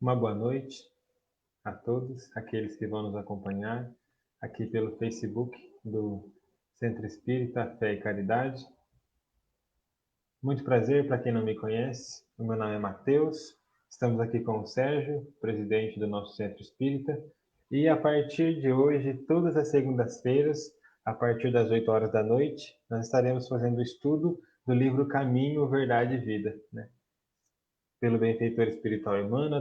Uma boa noite a todos, aqueles que vão nos acompanhar aqui pelo Facebook do Centro Espírita Fé e Caridade. Muito prazer para quem não me conhece, o meu nome é Matheus, estamos aqui com o Sérgio, presidente do nosso Centro Espírita, e a partir de hoje, todas as segundas-feiras, a partir das 8 horas da noite, nós estaremos fazendo o estudo do livro Caminho, Verdade e Vida, né? Pelo benfeitor espiritual Emmanuel,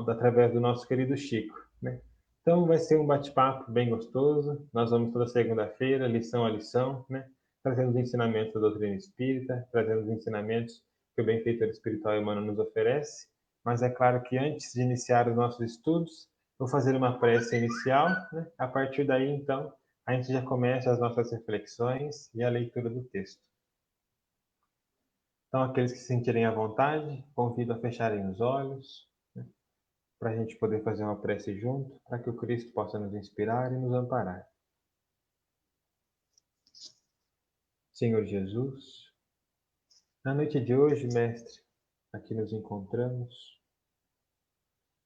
através do nosso querido Chico, né? Então vai ser um bate-papo bem gostoso. Nós vamos toda segunda-feira, lição a lição, né? Trazendo os ensinamentos da doutrina espírita, trazendo os ensinamentos que o benfeitor espiritual Emmanuel nos oferece. Mas é claro que antes de iniciar os nossos estudos, vou fazer uma prece inicial, né? A partir daí, então, a gente já começa as nossas reflexões e a leitura do texto. Então, aqueles que se sentirem à vontade, convido a fecharem os olhos, né, para a gente poder fazer uma prece junto, para que o Cristo possa nos inspirar e nos amparar. Senhor Jesus, na noite de hoje, Mestre, aqui nos encontramos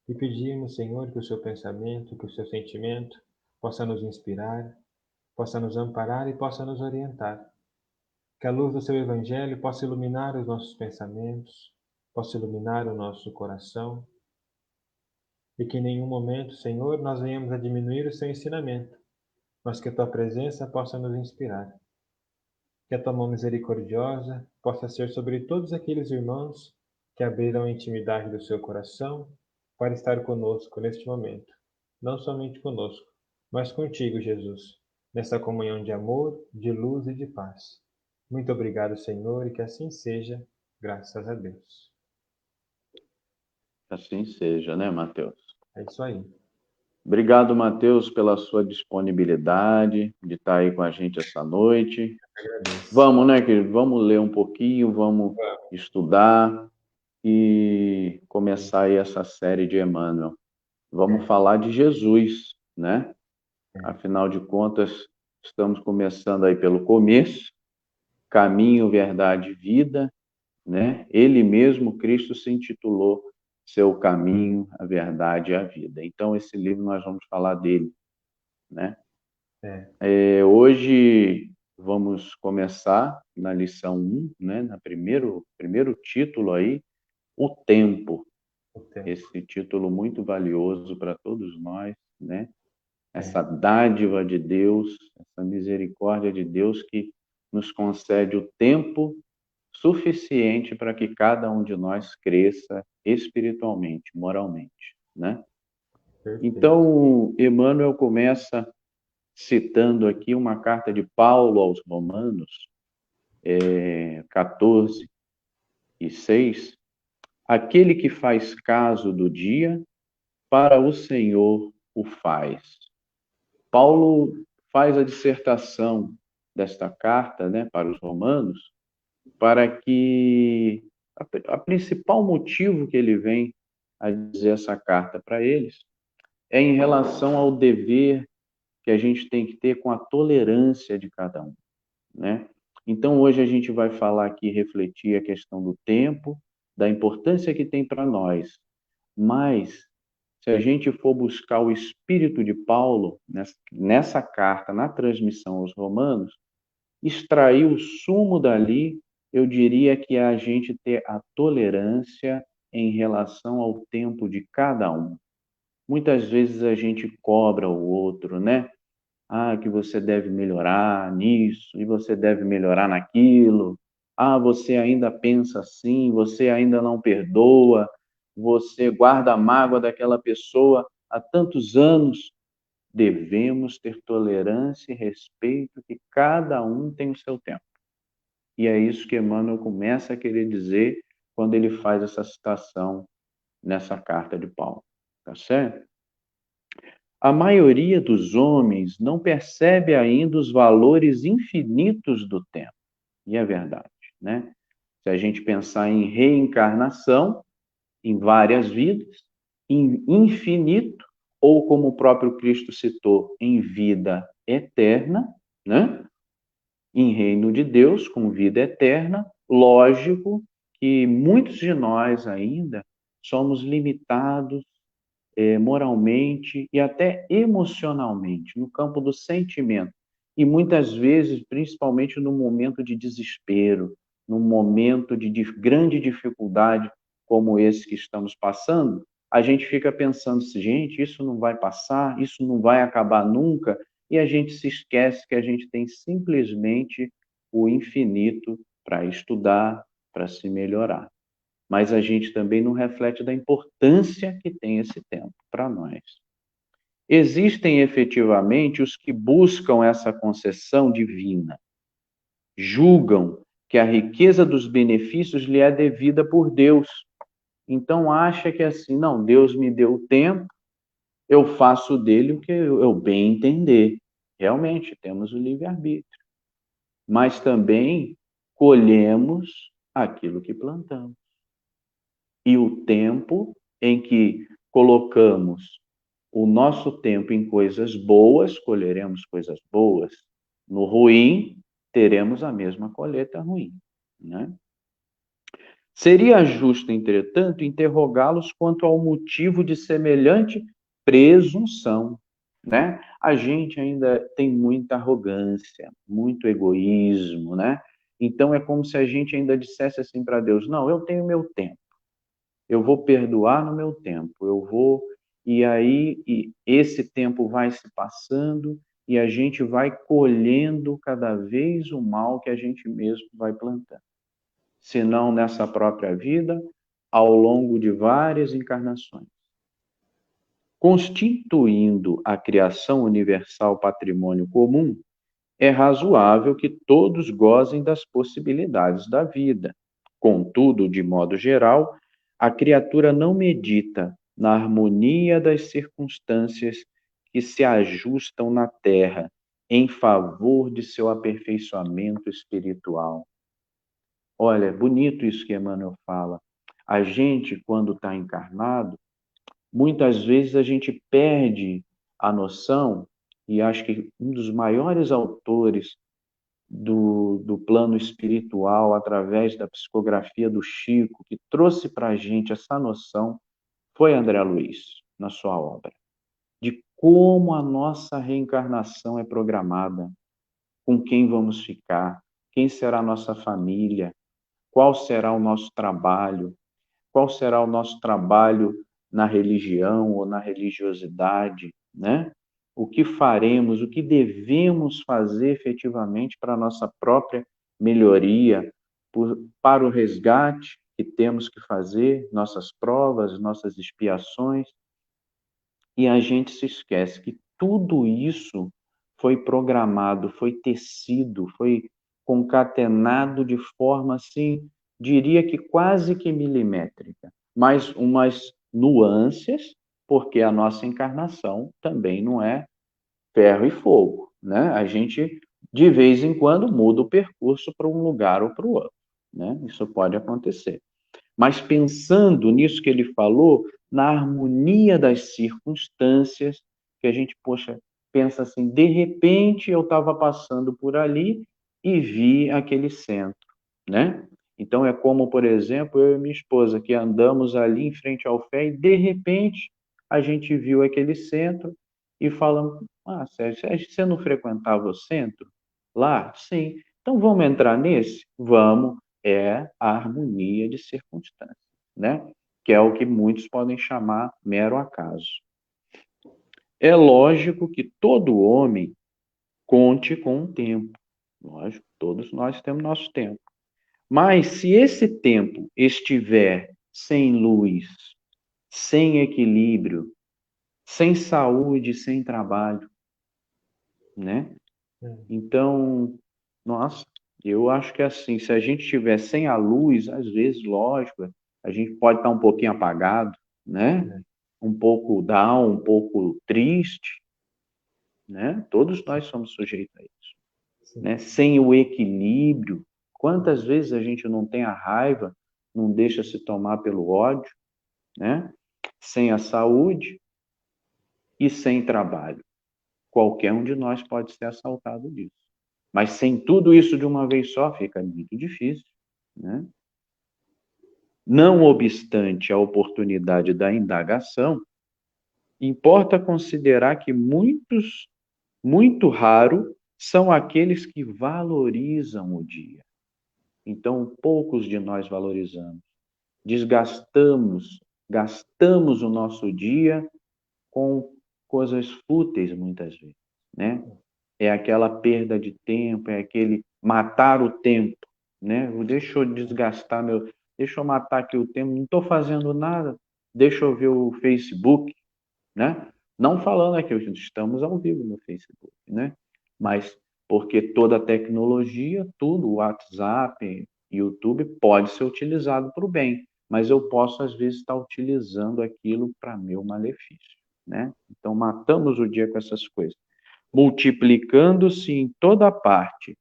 e pedimos, Senhor, que o seu pensamento, que o seu sentimento possa nos inspirar, possa nos amparar e possa nos orientar. Que a luz do seu Evangelho possa iluminar os nossos pensamentos, possa iluminar o nosso coração, e que em nenhum momento, Senhor, nós venhamos a diminuir o seu ensinamento, mas que a tua presença possa nos inspirar. Que a tua mão misericordiosa possa ser sobre todos aqueles irmãos que abriram a intimidade do seu coração para estar conosco neste momento. Não somente conosco, mas contigo, Jesus, nessa comunhão de amor, de luz e de paz. Muito obrigado, Senhor, e que assim seja, graças a Deus. Assim seja, né, Matheus? É isso aí. Obrigado, Matheus, pela sua disponibilidade de estar aí com a gente essa noite. Agradeço. Vamos, né, querido? Vamos ler um pouquinho, vamos estudar e começar aí essa série de Emmanuel. Vamos falar de Jesus, né? Afinal de contas, estamos começando aí pelo começo, caminho, verdade e vida, né? Ele mesmo, Cristo, se intitulou Seu Caminho, a Verdade e a Vida. Então, esse livro nós vamos falar dele, né? Hoje vamos começar na lição 1, né? No primeiro título aí, O Tempo. Esse título muito valioso para todos nós, né? Essa dádiva de Deus, essa misericórdia de Deus que nos concede o tempo suficiente para que cada um de nós cresça espiritualmente, moralmente, né? Então, Emmanuel começa citando aqui uma carta de Paulo aos Romanos, 14:6. Aquele que faz caso do dia, para o Senhor o faz. Paulo faz a dissertação desta carta, né, para os romanos, para que a principal motivo que ele vem a dizer essa carta para eles é em relação ao dever que a gente tem que ter com a tolerância de cada um, né? Então hoje a gente vai falar aqui, refletir a questão do tempo, da importância que tem para nós, mas se a gente for buscar o espírito de Paulo nessa carta, na transmissão aos romanos, extrair o sumo dali, eu diria que é a gente ter a tolerância em relação ao tempo de cada um. Muitas vezes a gente cobra o outro, né? Ah, que você deve melhorar nisso, e você deve melhorar naquilo. Ah, você ainda pensa assim, você ainda não perdoa, você guarda a mágoa daquela pessoa há tantos anos. Devemos ter tolerância e respeito, que cada um tem o seu tempo. E é isso que Emmanuel começa a querer dizer quando ele faz essa citação nessa carta de Paulo. Tá certo? A maioria dos homens não percebe ainda os valores infinitos do tempo. E é verdade, né? Se a gente pensar em reencarnação, em várias vidas, em infinito, ou como o próprio Cristo citou, em vida eterna, né? Em reino de Deus, com vida eterna, lógico que muitos de nós ainda somos limitados moralmente e até emocionalmente, no campo do sentimento. E muitas vezes, principalmente no momento de desespero, num momento de grande dificuldade como esse que estamos passando, a gente fica pensando, gente, isso não vai passar, isso não vai acabar nunca, e a gente se esquece que a gente tem simplesmente o infinito para estudar, para se melhorar. Mas a gente também não reflete da importância que tem esse tempo para nós. Existem efetivamente os que buscam essa concessão divina, julgam que a riqueza dos benefícios lhe é devida por Deus. Então acha que assim, não, Deus me deu o tempo, eu faço dele o que eu bem entender. Realmente, temos o livre-arbítrio. Mas também colhemos aquilo que plantamos. E o tempo em que colocamos o nosso tempo em coisas boas, colheremos coisas boas. No ruim, teremos a mesma colheita ruim, né? Seria justo, entretanto, interrogá-los quanto ao motivo de semelhante presunção, né? A gente ainda tem muita arrogância, muito egoísmo, né? Então é como se a gente ainda dissesse assim para Deus: não, eu tenho meu tempo, eu vou perdoar no meu tempo, eu vou. E aí esse tempo vai se passando e a gente vai colhendo cada vez o mal que a gente mesmo vai plantando. Se não nessa própria vida, ao longo de várias encarnações. Constituindo a criação universal patrimônio comum, é razoável que todos gozem das possibilidades da vida. Contudo, de modo geral, a criatura não medita na harmonia das circunstâncias que se ajustam na Terra em favor de seu aperfeiçoamento espiritual. Olha, é bonito isso que Emmanuel fala. A gente, quando está encarnado, muitas vezes a gente perde a noção, e acho que um dos maiores autores do plano espiritual, através da psicografia do Chico, que trouxe para a gente essa noção, foi André Luiz, na sua obra, de como a nossa reencarnação é programada, com quem vamos ficar, quem será a nossa família, qual será o nosso trabalho, qual será o nosso trabalho na religião ou na religiosidade, né? O que faremos, o que devemos fazer efetivamente para a nossa própria melhoria, para o resgate que temos que fazer, nossas provas, nossas expiações. E a gente se esquece que tudo isso foi programado, foi tecido, foi concatenado de forma assim, diria que quase que milimétrica, mas umas nuances, porque a nossa encarnação também não é ferro e fogo, né? A gente de vez em quando muda o percurso para um lugar ou para o outro, né? Isso pode acontecer. Mas pensando nisso que ele falou, na harmonia das circunstâncias, que a gente, poxa, pensa assim, de repente eu estava passando por ali e vi aquele centro, né? Então é como, por exemplo, eu e minha esposa, que andamos ali em frente ao Fé e de repente a gente viu aquele centro e falamos, Sérgio, você não frequentava o centro lá? Sim. Então vamos entrar nesse? Vamos. É a harmonia de circunstâncias, né? Que é o que muitos podem chamar mero acaso. É lógico que todo homem conte com o tempo. Lógico, todos nós temos nosso tempo. Mas se esse tempo estiver sem luz, sem equilíbrio, sem saúde, sem trabalho, né? Então, nossa, eu acho que assim, se a gente estiver sem a luz, às vezes, lógico, a gente pode estar um pouquinho apagado, né? Um pouco down, um pouco triste, né? Todos nós somos sujeitos a isso, né? Sem o equilíbrio, quantas vezes a gente não tem a raiva, não deixa se tomar pelo ódio, né? Sem a saúde e sem trabalho. Qualquer um de nós pode ser assaltado disso. Mas sem tudo isso de uma vez só, fica muito difícil, né? Não obstante a oportunidade da indagação, importa considerar que muito raro são aqueles que valorizam o dia. Então, poucos de nós valorizamos. Gastamos o nosso dia com coisas fúteis muitas vezes, né? É aquela perda de tempo, é aquele matar o tempo, né? Deixa eu matar aqui o tempo, não estou fazendo nada, deixa eu ver o Facebook, né? Não falando aqui, estamos ao vivo no Facebook, né? Mas porque toda a tecnologia, tudo, o WhatsApp, YouTube, pode ser utilizado para o bem, mas eu posso, às vezes, estar utilizando aquilo para meu malefício, né? Então, matamos o dia com essas coisas, multiplicando-se em toda parte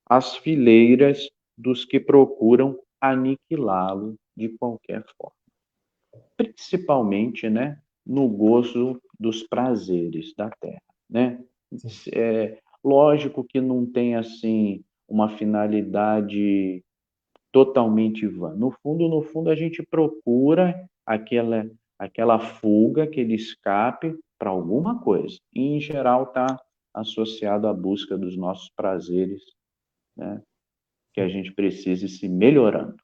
as fileiras dos que procuram aniquilá-lo de qualquer forma, principalmente, né, no gozo dos prazeres da terra, né? Sim. É lógico que não tem assim uma finalidade totalmente vã. No fundo a gente procura aquela fuga, aquele escape para alguma coisa. E, em geral, está associado à busca dos nossos prazeres, né? Que a gente precisa ir se melhorando.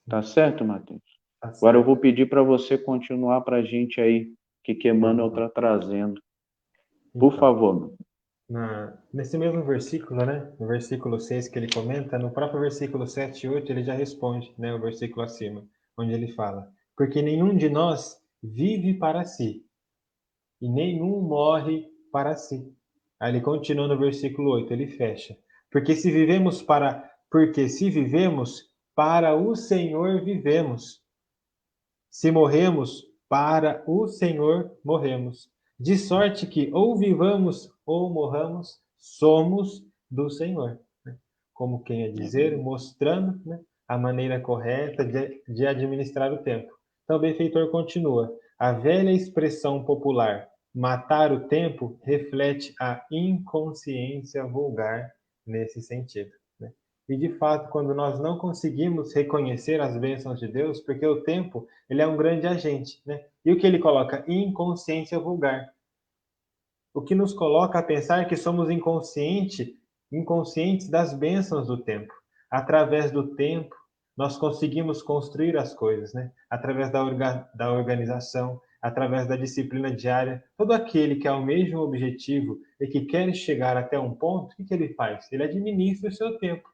Tá certo, Matheus? Tá Agora eu vou certo. pedir para você continuar para a gente aí o que Por Emmanuel favor. está trazendo. Por Então, favor. nesse mesmo versículo, né, no versículo 6 que ele comenta, no próprio versículo 7 e 8 ele já responde, né, o versículo acima, onde ele fala: porque nenhum de nós vive para si, e nenhum morre para si. Aí ele continua no versículo 8, ele fecha. Porque se vivemos, para o Senhor vivemos. Se morremos, para o Senhor morremos. De sorte que ou vivamos ou morramos, somos do Senhor. Como quem é É dizer, verdade. mostrando, né, a maneira correta de administrar o tempo. Então, o benfeitor continua. A velha expressão popular matar o tempo reflete a inconsciência vulgar nesse sentido. Né? E de fato, quando nós não conseguimos reconhecer as bênçãos de Deus, porque o tempo ele é um grande agente, né? E o que ele coloca? Inconsciência vulgar. O que nos coloca a pensar que somos inconscientes das bênçãos do tempo. Através do tempo, nós conseguimos construir as coisas, né? Através da organização, através da disciplina diária. Todo aquele que almeja um objetivo e que quer chegar até um ponto, o que ele faz? Ele administra o seu tempo.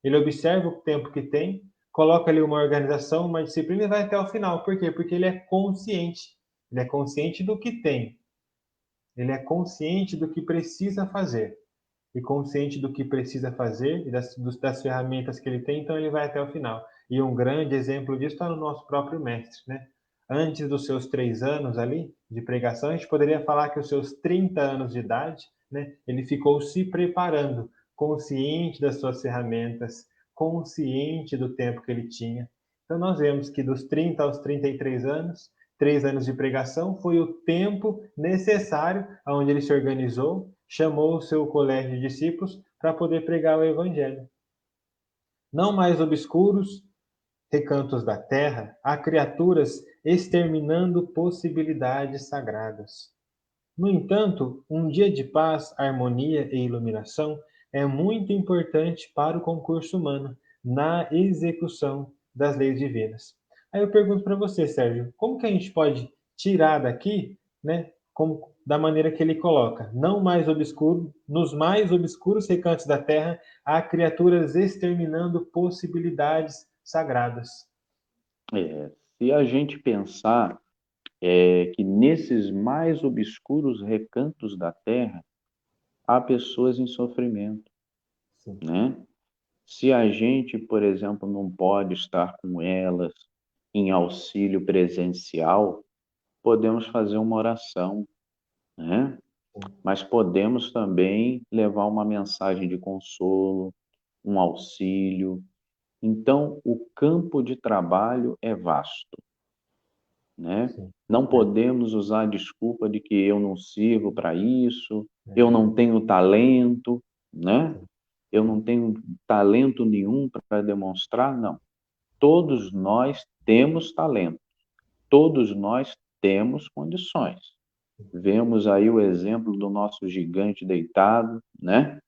Ele observa o tempo que tem, coloca ali uma organização, uma disciplina e vai até o final. Por quê? Porque ele é consciente. Ele é consciente do que tem, ele é consciente do que precisa fazer. E consciente do que precisa fazer e das ferramentas que ele tem, então ele vai até o final. E um grande exemplo disso está no nosso próprio mestre, né? Antes dos seus 3 anos ali de pregação, a gente poderia falar que os seus 30 anos de idade, né, ele ficou se preparando, consciente das suas ferramentas, consciente do tempo que ele tinha. Então nós vemos que dos 30 aos 33 anos, 3 anos de pregação foi o tempo necessário onde ele se organizou, chamou o seu colégio de discípulos para poder pregar o evangelho. Não mais obscuros recantos da terra, há criaturas exterminando possibilidades sagradas. No entanto, um dia de paz, harmonia e iluminação é muito importante para o concurso humano na execução das leis divinas. Aí eu pergunto para você, Sérgio, como que a gente pode tirar daqui, né, como, da maneira que ele coloca, não mais obscuro, nos mais obscuros recantos da terra há criaturas exterminando possibilidades sagradas. Se a gente pensar que nesses mais obscuros recantos da terra há pessoas em sofrimento, Sim, né? Se a gente, por exemplo, não pode estar com elas em auxílio presencial, podemos fazer uma oração, né? sim, Mas podemos também levar uma mensagem de consolo, um auxílio. Então, o campo de trabalho é vasto, né? sim. Não Verdade, podemos usar a desculpa de que eu não sirvo para isso, eu verdade. não tenho talento, né? Sim, Eu sim, não tenho talento nenhum para demonstrar, não. todos nós temos talento, todos nós temos condições. Vemos aí o exemplo do nosso gigante deitado, né?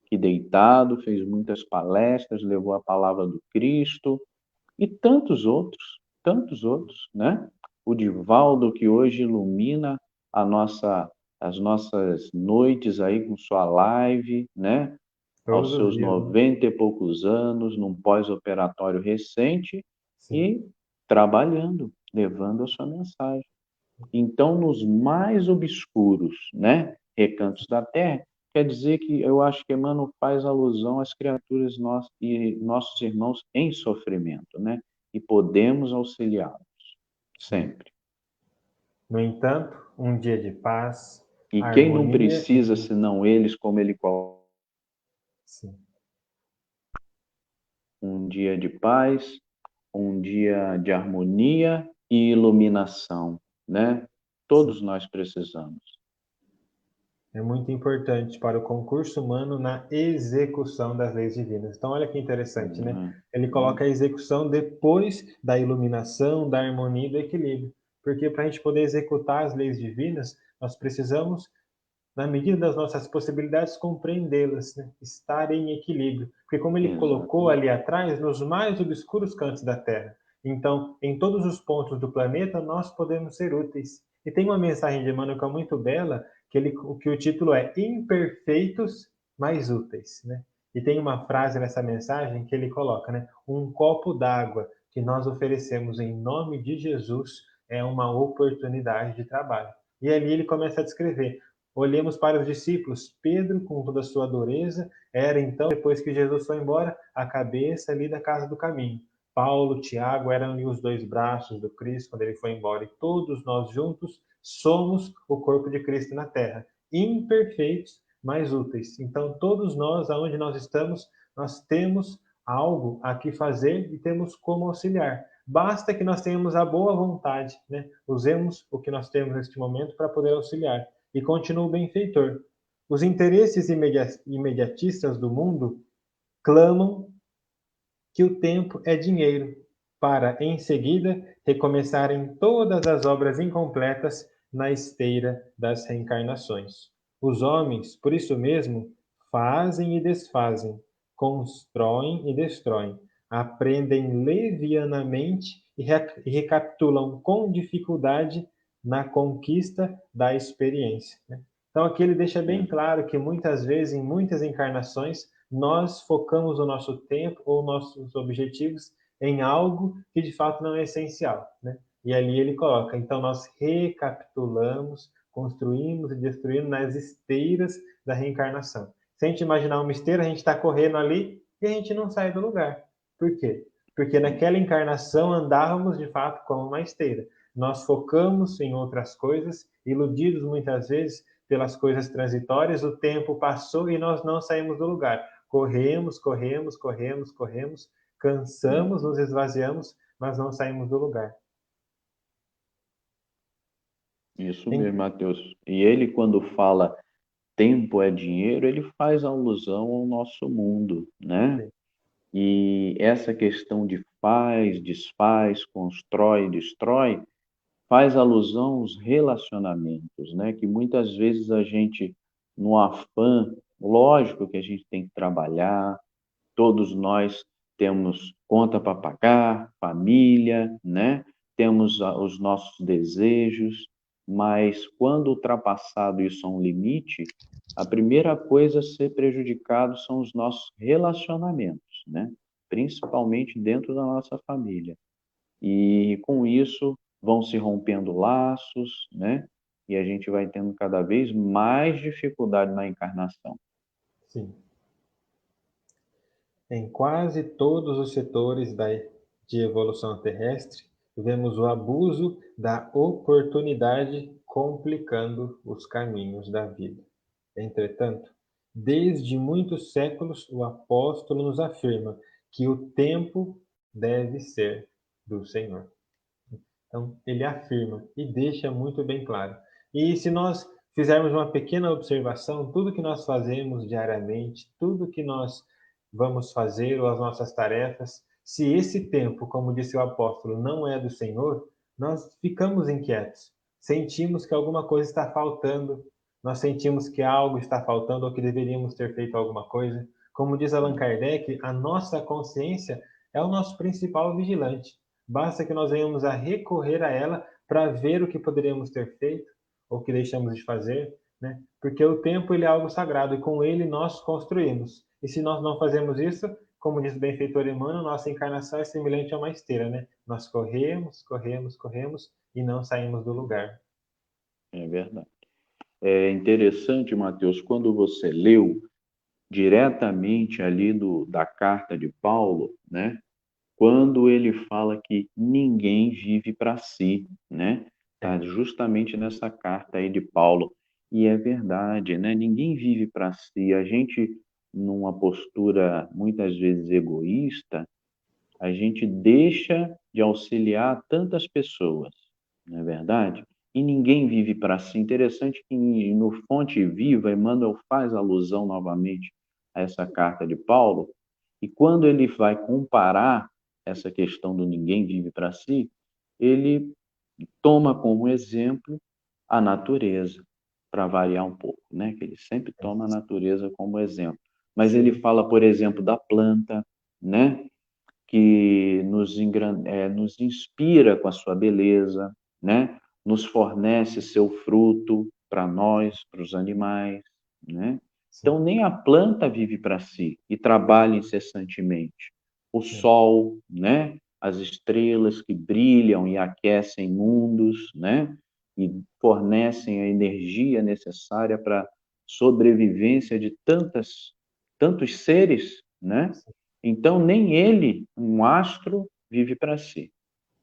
Que deitado fez muitas palestras, levou a palavra do Cristo e tantos outros, né? O Divaldo que hoje ilumina as nossas noites aí com sua live, né? Todos Aos os seus dias, né? 90 e poucos anos, num pós-operatório recente Sim. e trabalhando, levando a sua mensagem. Então, nos mais obscuros, né, recantos da terra, quer dizer que eu acho que Emmanuel faz alusão às criaturas e nossos irmãos em sofrimento, né? E podemos auxiliá-los sempre. No entanto, um dia de paz, E quem não harmonia e... precisa senão eles, como ele coloca, Sim. um dia de paz, um dia de harmonia e iluminação, né? Sim. Todos nós precisamos. É muito importante para o concurso humano na execução das leis divinas. Então, olha que interessante, né? Ele coloca a execução depois da iluminação, da harmonia e do equilíbrio. Porque para a gente poder executar as leis divinas, nós precisamos, na medida das nossas possibilidades, compreendê-las, né? Estar em equilíbrio. Porque como ele colocou Exatamente. ali atrás, nos mais obscuros cantos da Terra. Então, em todos os pontos do planeta, nós podemos ser úteis. E tem uma mensagem de Emmanuel que é muito bela, que o título é Imperfeitos, mas Úteis. Né? E tem uma frase nessa mensagem que ele coloca, né? Um copo d'água que nós oferecemos em nome de Jesus é uma oportunidade de trabalho. E ali ele começa a descrever. Olhemos para os discípulos. Pedro, com toda a sua dureza, era então, depois que Jesus foi embora, a cabeça ali da casa do caminho. Paulo, Tiago eram ali os dois braços do Cristo quando ele foi embora. E todos nós juntos somos o corpo de Cristo na Terra. Imperfeitos, mas úteis. Então, todos nós, aonde nós estamos, nós temos algo a que fazer e temos como auxiliar. Basta que nós tenhamos a boa vontade, né? Usemos o que nós temos neste momento para poder auxiliar. E continua o benfeitor. Os interesses imediatistas do mundo clamam que o tempo é dinheiro, para, em seguida, recomeçarem todas as obras incompletas na esteira das reencarnações. Os homens, por isso mesmo, fazem e desfazem, constroem e destroem, aprendem levianamente e recapitulam com dificuldade na conquista da experiência. Né? Então, aqui ele deixa bem claro que muitas vezes, em muitas encarnações, nós focamos o nosso tempo ou nossos objetivos em algo que de fato não é essencial, né? E ali ele coloca, então nós recapitulamos, construímos e destruímos nas esteiras da reencarnação. Se a gente imaginar uma esteira, a gente está correndo ali e a gente não sai do lugar. Por quê? Porque naquela encarnação andávamos de fato como uma esteira. Nós focamos em outras coisas, iludidos muitas vezes pelas coisas transitórias, o tempo passou e nós não saímos do lugar. Corremos, corremos, corremos, corremos, cansamos, nos esvaziamos, mas não saímos do lugar. Isso mesmo, Mateus. E ele, quando fala tempo é dinheiro, ele faz alusão ao nosso mundo, né? Sim, E essa questão de faz, desfaz, constrói, destrói, faz alusão aos relacionamentos, né? Que muitas vezes a gente, no afã, lógico que a gente tem que trabalhar, todos nós temos conta para pagar, família, né? Temos os nossos desejos, mas quando ultrapassado isso a um limite, a primeira coisa a ser prejudicado são os nossos relacionamentos, né? Principalmente dentro da nossa família. E com isso vão se rompendo laços, né? E a gente vai tendo cada vez mais dificuldade na encarnação. sim. Em quase todos os setores de evolução terrestre, vemos o abuso da oportunidade complicando os caminhos da vida. Entretanto, desde muitos séculos, o apóstolo nos afirma que o tempo deve ser do Senhor. Então, ele afirma e deixa muito bem claro. E se nós fizermos uma pequena observação, tudo que nós fazemos diariamente, tudo que nós vamos fazer, ou as nossas tarefas, Se esse tempo, como disse o apóstolo, não é do Senhor, nós ficamos inquietos, sentimos que alguma coisa está faltando, nós sentimos que algo está faltando ou que deveríamos ter feito alguma coisa. Como diz Allan Kardec, a nossa consciência é o nosso principal vigilante. Basta que nós venhamos a recorrer a ela para ver o que poderíamos ter feito ou que deixamos de fazer, né? Porque o tempo ele é algo sagrado e com ele nós construímos. E se nós não fazemos isso, como diz o benfeitor Emmanuel, nossa encarnação é semelhante a uma esteira, né? Nós corremos, corremos, corremos e não saímos do lugar. É verdade. É interessante, Mateus, quando você leu diretamente ali da carta de Paulo, né? Quando ele fala que ninguém vive para si, né? Tá É, justamente nessa carta aí de Paulo. E é verdade, né? Ninguém vive para si. A gente, numa postura muitas vezes egoísta, a gente deixa de auxiliar tantas pessoas, não é verdade? E ninguém vive para si. Interessante que no Fonte Viva, Emmanuel faz alusão novamente a essa carta de Paulo, e quando ele vai comparar essa questão do ninguém vive para si, ele toma como exemplo a natureza, para variar um pouco, né? Que ele sempre é. toma a natureza como exemplo. Mas ele Sim, fala, por exemplo, da planta, né? Que nos inspira com a sua beleza, né? Nos fornece seu fruto para nós, para os animais, né? sim, Então, nem a planta vive para si e trabalha incessantemente. O é, sol, né? As estrelas que brilham e aquecem mundos, né? E fornecem a energia necessária para a sobrevivência de tantos seres, né? sim, Então, nem ele, um astro, vive para si,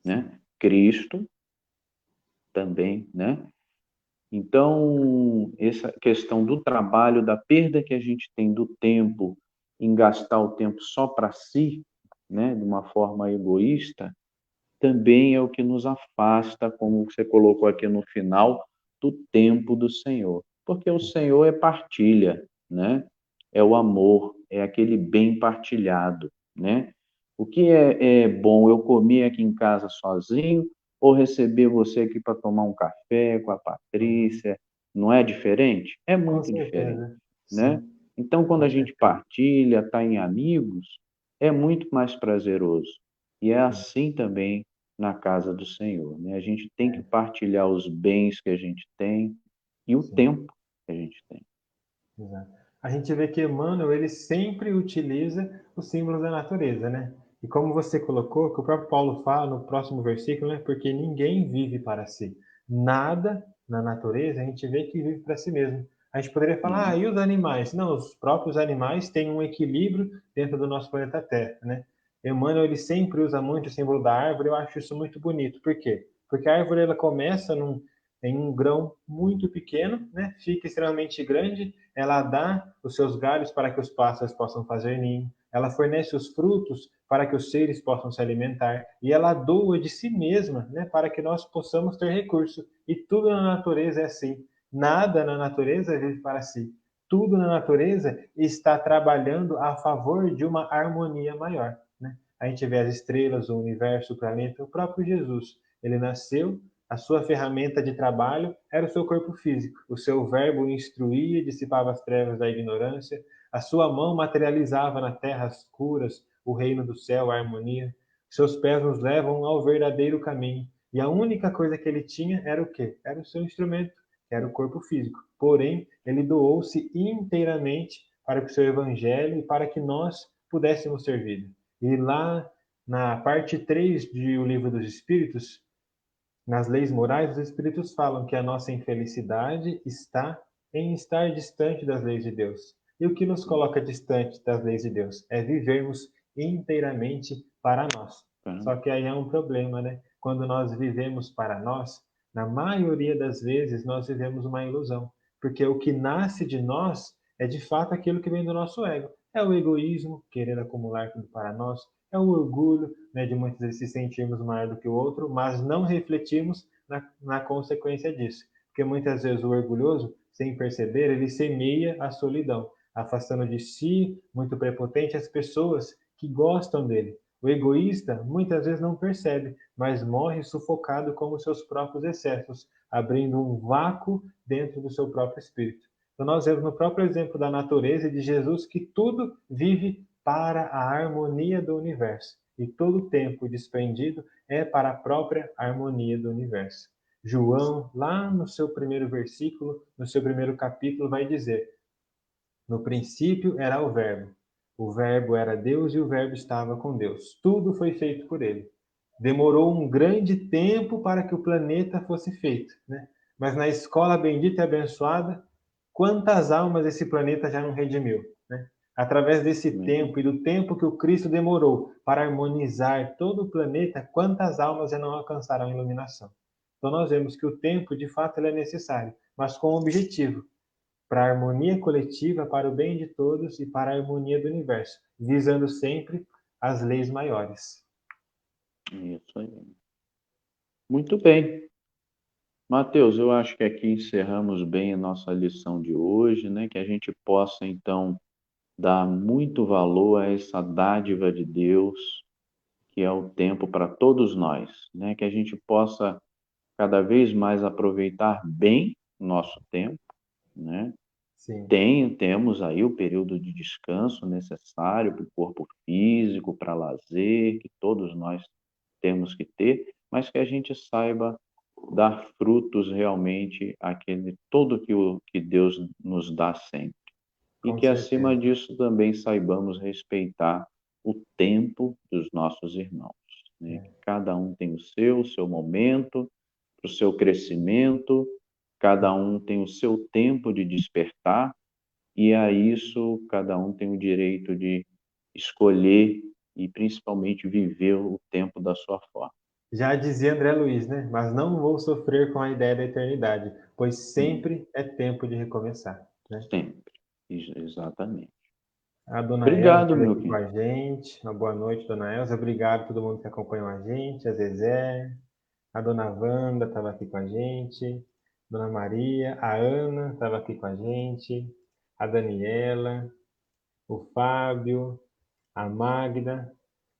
sim, né? Cristo também, né? Então, essa questão do trabalho, da perda que a gente tem do tempo em gastar o tempo só para si, né, de uma forma egoísta, também é o que nos afasta, como você colocou aqui no final, do tempo do Senhor. Porque o sim, Senhor é partilha, né? É o amor, é aquele bem partilhado, né? O que é bom eu comer aqui em casa sozinho ou receber você aqui para tomar um café com a uhum. Patrícia? Não é diferente? É Com muito diferente, certeza, né? sim, Então, quando com a gente certeza, partilha, está em amigos, é muito mais prazeroso. E é sim, assim também na casa do Senhor, né? A gente tem que é, partilhar os bens que a gente tem e o sim. tempo que a gente tem. Exato. A gente vê que Emmanuel ele sempre utiliza os símbolos da natureza, né? E como você colocou, que o próprio Paulo fala no próximo versículo, né? Porque ninguém vive para si. Nada na natureza a gente vê que vive para si mesmo. A gente poderia falar, Uhum. e os animais? Não, os próprios animais têm um equilíbrio dentro do nosso planeta Terra, né? Emmanuel ele sempre usa muito o símbolo da árvore, eu acho isso muito bonito. Por quê? Porque a árvore ela começa em um grão muito pequeno, né? Fica extremamente grande, ela dá os seus galhos para que os pássaros possam fazer ninho, ela fornece os frutos para que os seres possam se alimentar, e ela doa de si mesma, né, para que nós possamos ter recurso. E tudo na natureza é assim. Nada na natureza vive para si. Tudo na natureza está trabalhando a favor de uma harmonia maior. Né? A gente vê as estrelas, o universo, o planeta, o próprio Jesus. Ele nasceu, a sua ferramenta de trabalho era o seu corpo físico. O seu verbo instruía e dissipava as trevas da ignorância. A sua mão materializava na terra as curas, o reino do céu, a harmonia. Seus pés nos levam ao verdadeiro caminho. E a única coisa que ele tinha era o quê? Era o seu instrumento, que era o corpo físico. Porém, ele doou-se inteiramente para o seu evangelho e para que nós pudéssemos servir. E lá na parte 3 de O Livro dos Espíritos, nas leis morais, os espíritos falam que a nossa infelicidade está em estar distante das leis de Deus. E o que nos coloca distante das leis de Deus? É vivermos inteiramente para nós. Tá? Só que aí é um problema, né? Quando nós vivemos para nós, na maioria das vezes nós vivemos uma ilusão. Porque o que nasce de nós é de fato aquilo que vem do nosso ego. É o egoísmo, querer acumular tudo para nós, é o orgulho, né, de muitas vezes se sentirmos maior do que o outro, mas não refletimos na consequência disso. Porque muitas vezes o orgulhoso, sem perceber, ele semeia a solidão, afastando de si, muito prepotente, as pessoas que gostam dele. O egoísta muitas vezes não percebe, mas morre sufocado com os seus próprios excessos, abrindo um vácuo dentro do seu próprio espírito. Então, nós vemos no próprio exemplo da natureza e de Jesus que tudo vive para a harmonia do universo. E todo o tempo despendido é para a própria harmonia do universo. João, lá no seu primeiro versículo, no seu primeiro capítulo, vai dizer: no princípio era o Verbo era Deus e o Verbo estava com Deus. Tudo foi feito por ele. Demorou um grande tempo para que o planeta fosse feito, né? Mas na escola bendita e abençoada, quantas almas esse planeta já não redimiu, né? Através desse tempo e do tempo que o Cristo demorou para harmonizar todo o planeta, quantas almas já não alcançaram a iluminação? Então nós vemos que o tempo, de fato, ele é necessário, mas com um objetivo, para a harmonia coletiva, para o bem de todos e para a harmonia do universo, visando sempre as leis maiores. Isso aí. Muito bem. Mateus, eu acho que aqui encerramos bem a nossa lição de hoje, né? Que a gente possa, então, dar muito valor a essa dádiva de Deus, que é o tempo para todos nós, né? Que a gente possa cada vez mais aproveitar bem o nosso tempo, né? Sim, Temos aí o período de descanso necessário para o corpo físico, para lazer, que todos nós temos que ter, mas que a gente saiba dar frutos realmente àquele todo que Deus nos dá sempre. E com que acima certeza. disso também saibamos respeitar o tempo dos nossos irmãos, né? Que É. cada um tem o seu momento, para o seu crescimento, cada um tem o seu tempo de despertar, e a isso cada um tem o direito de escolher e principalmente viver o tempo da sua forma. Já dizia André Luiz, né? Mas não vou sofrer com a ideia da eternidade, pois Hum, sempre é tempo de recomeçar, né? Sempre. Exatamente. A dona Elza Obrigado, esteve meu aqui com querido. a gente. Uma boa noite, dona Elza. Obrigado a todo mundo que acompanhou a gente. A Zezé, a dona Wanda estava aqui com a gente. Dona Maria, a Ana estava aqui com a gente. A Daniela, o Fábio, a Magda.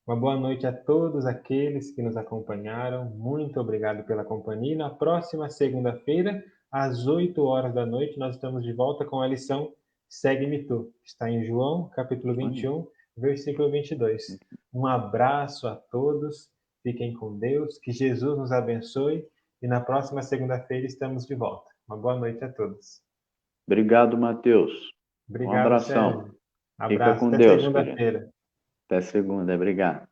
Uma boa noite a todos aqueles que nos acompanharam. Muito obrigado pela companhia. E na próxima segunda-feira, às 8 horas da noite, nós estamos de volta com a lição Segue-me Tu. Está em João, capítulo Isso aí. 21, versículo 22. Um abraço a todos. Fiquem com Deus. Que Jesus nos abençoe. E na próxima segunda-feira estamos de volta. Uma boa noite a todos. Obrigado, Mateus. Um Obrigado, abração. Sérgio. Fica Abraço. com Até Deus, querido. segunda-feira. Até segunda. Obrigado.